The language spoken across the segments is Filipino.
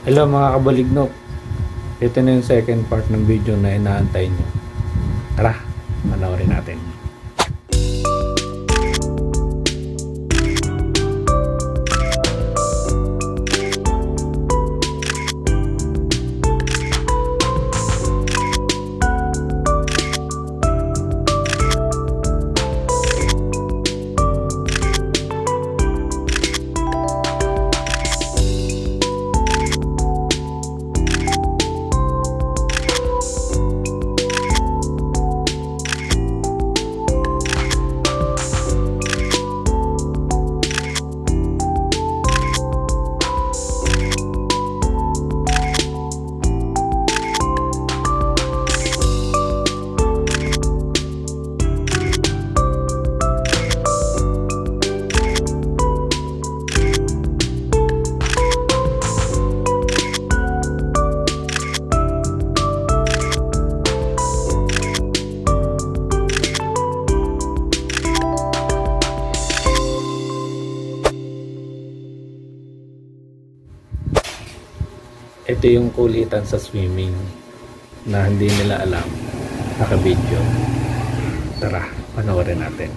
Hello mga kabalignok. Ito na yung second part ng video na inaantay nyo. Tara, panoorin natin. Ito yung kulitan sa swimming na hindi nila alam naka-video. Tara, panoorin natin.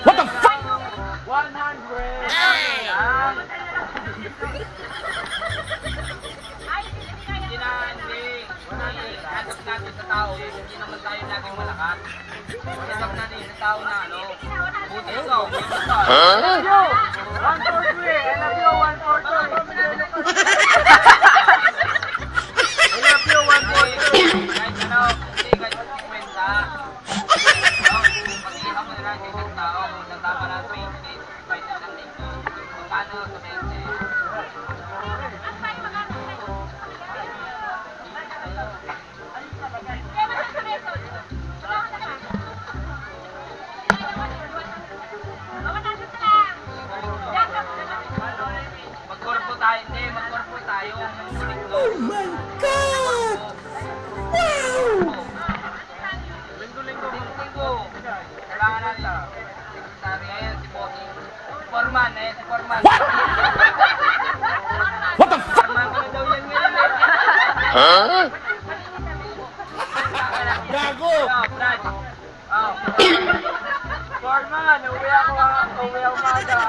What the fuck? 100! Hanap natin sa tao, hindi naman tayo laging malakas. Hanap natin sa tao na ano, buti ikaw, may gusto. I love you! 143! I love you, 143! I love you, 143! Kahit ano, hindi, kahit 50. Pag-iha mo na lang sa isang tao, kung natama na 20, kahit isang linggo. Magkano sa 20? Magkorpo tayo, hindi, magkorpo tayo. Oh my God! Wow! Linggo-linggo. Kailangan natin. Secretary, ayan, si Bossy. Si Foreman, ayan, si Foreman. What the fuck? Foreman ko na daw yan ngayon eh. Huh? Gago! Oh, Brad. Oh. Foreman, uwi ako maaga.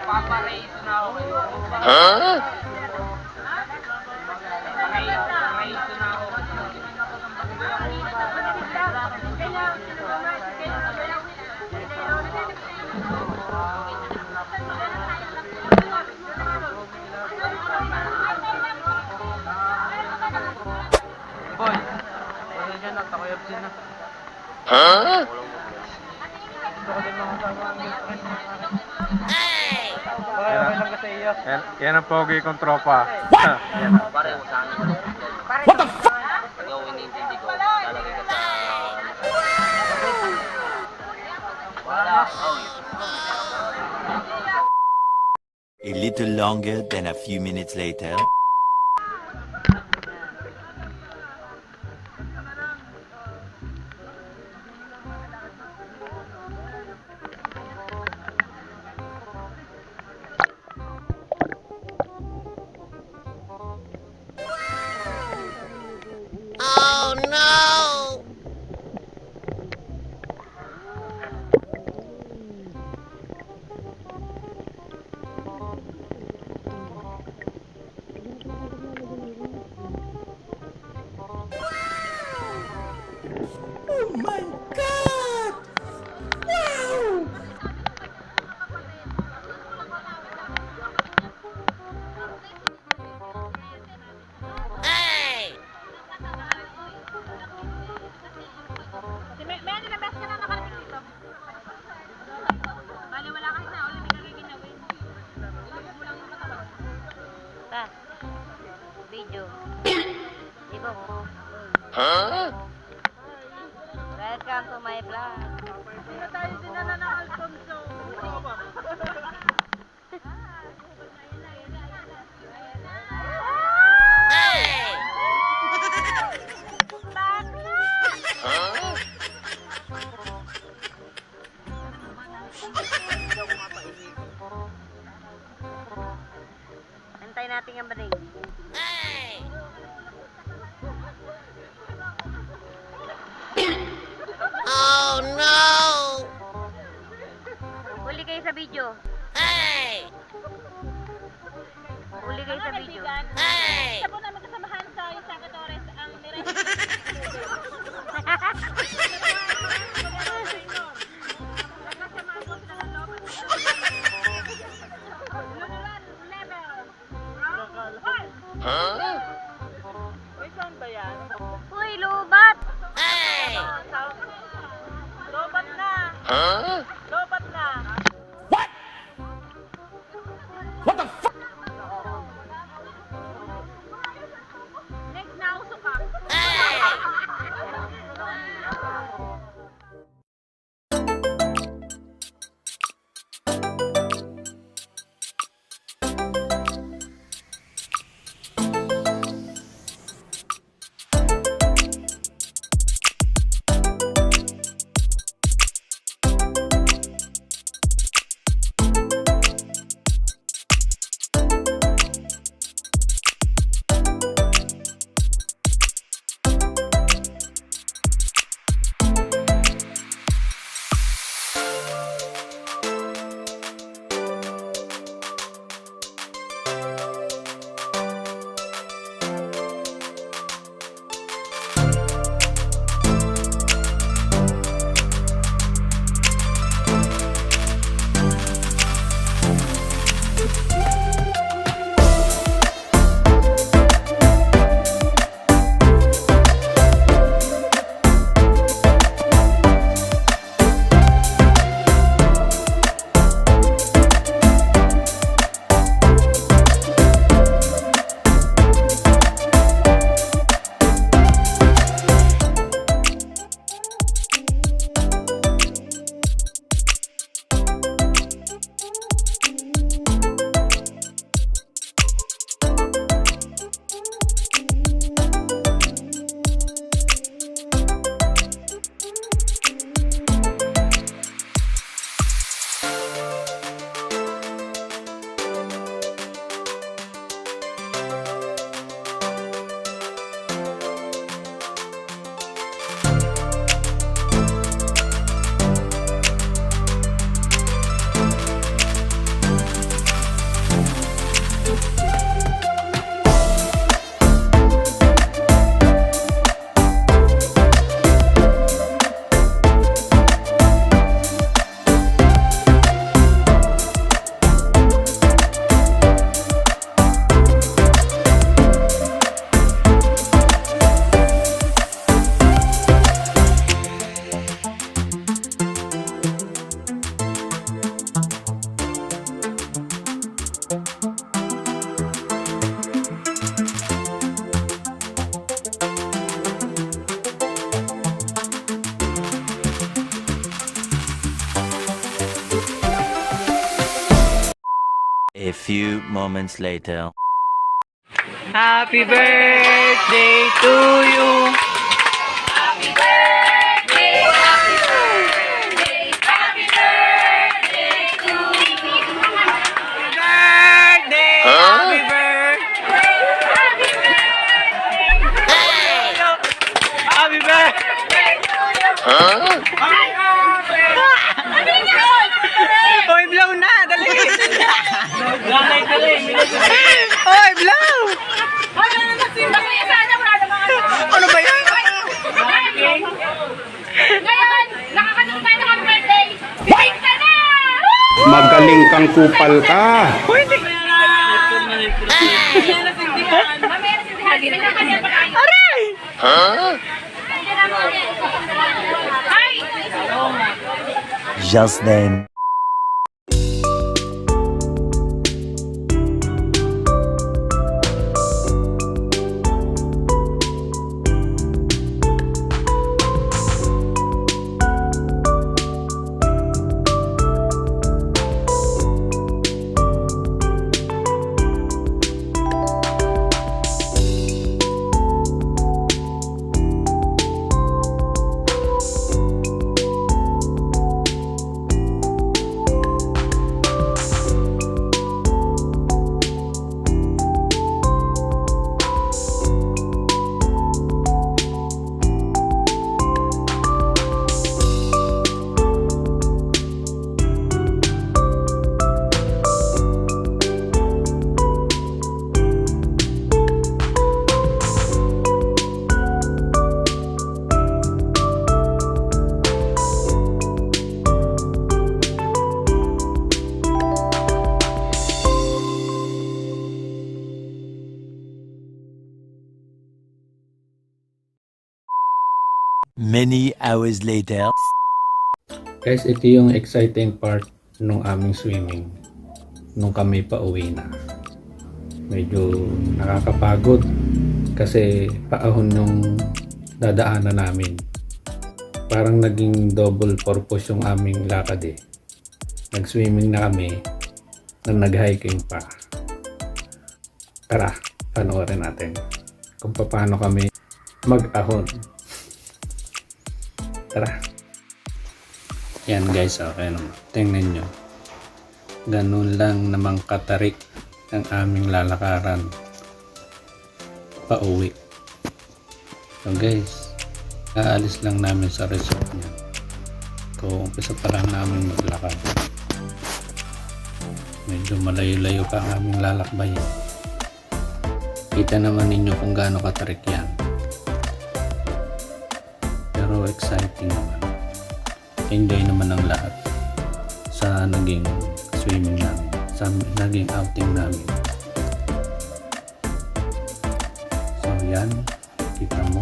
Papareito na ako. Huh? Papareito na ako. Boy, wala dyan, nagtakoyab sila. Huh? Gusto ko din mga kasama ang girlfriend mo. Okay lang kasi iyo. Yan ang pogi kong tropa. Pareho sa akin. What the fuck? Ikaw inintindi ko. Lalagay ka sa... Wala. A little longer than a few minutes later. Huh? Welcome to my vlog. Hindi na tayo dinala ng Alfonso. Huh? Antay natin ang banig. Oh no! Huli kayo sa video. Hey! Huli kayo sa video. Hey! Isa po namin kasamahan sa Isaka Torres ang nire- Huh? Uy, saan ba yan? Uy, lubat! Hey! Lobat na! Huh? Lobat na! Next na usok ka. Hey! A few moments later. Happy birthday to you! Huh? Happy birthday! Huh? Hoy, blow na! Dali! Dali! Hoy, blow! Ano ba yan? Ngayon, nakakataon tayo ng happy birthday. Bibig ka na! Magaling kang kupal ka. Aray! Huh? Ay! Just then. Many hours later. Guys, ito yung exciting part nung aming swimming nung kami pa uwi na. Medyo nakakapagod kasi paahon yung dadaanan namin. Parang naging double purpose yung aming lakad eh. Nag-swimming na kami na nag-hiking pa. Tara, panoorin natin kung paano kami mag-ahon. Tara. Yan guys, okay naman. Tingnan nyo. Ganun lang namang katarik ang aming lalakaran pauwi. So guys, aalis lang namin sa resort niya. So, umpisa pa lang namin maglakad. Medyo malayo-layo pa ang aming lalakbayin. Kita naman ninyo kung gaano katarik yan. Pero exciting naman. Enjoy naman ang lahat sa naging swimming namin, sa naging outing namin. So yan, kita mo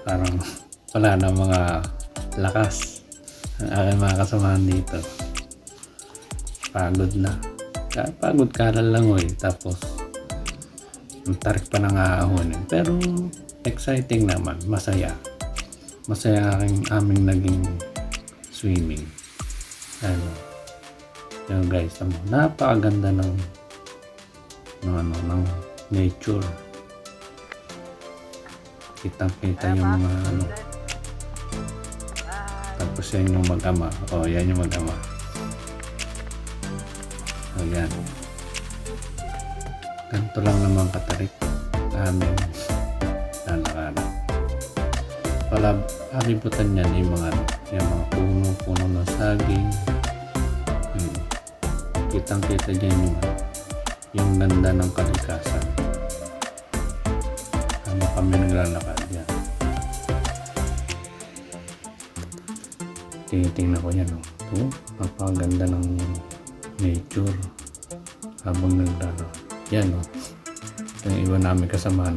parang wala na mga lakas ang aking mga kasamahan dito. Pagod na, pagod karal lang tapos ang tarik pa nang aahonin, pero exciting naman, masaya aming naging swimming. Ano, yung guys, napakaganda ng nature. Kitang-kita yung mga tapos yan yung mag-ama. Yan yung mag-ama. Ayan. Ganito lang naman katarik amin lalakaran. Palibutan niyan yung mga puno ng saging. Kitang-kita dyan yung ganda ng kalikasan. Tama kami naglalakad yan. Tinitingnan ko yan. Napakaganda ng nature habang naglalakad. Yan yung iba namin kasama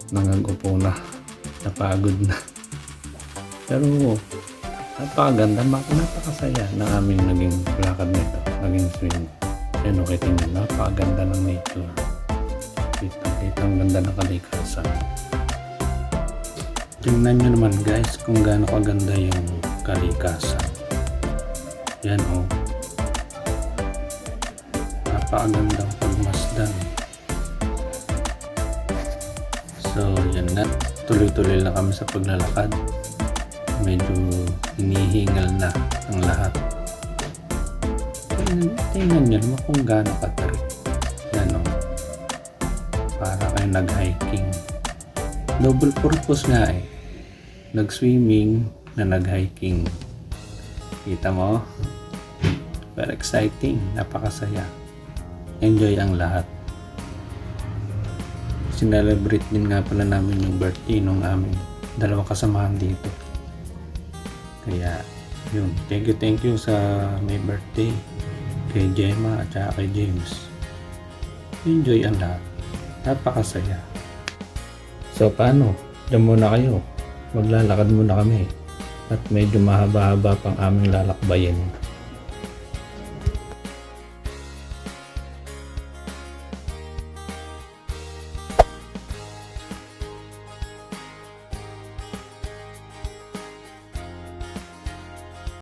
nangagupo na, napagod na, pero napakaganda, napakasaya ng aming naging lakad nito, naging swim. Yan tingnan, napakaganda ng nature. Kita ang ganda ng kalikasan. Tingnan nyo naman guys kung gaano kaganda yung kalikasan. Yan napakagandang pagmasdan. So yan na, tuloy-tuloy na kami sa paglalakad. Medyo hinihingal na ang lahat. Tingnan nyo naman kung gaano katarik. Yan para kayo nag-hiking. Double purpose nga nag-swimming na nag-hiking. Kita mo? Very exciting, napakasaya. Enjoy ang lahat. Sinelebrate din nga pala namin yung birthday nung aming dalawang kasamahan dito. Kaya yun, thank you sa may birthday kay Gemma at saka kay James. Enjoy ang lahat, napakasaya. So paano? Diyan muna kayo, maglalakad muna kami at medyo mahaba-haba pang aming lalakbayin.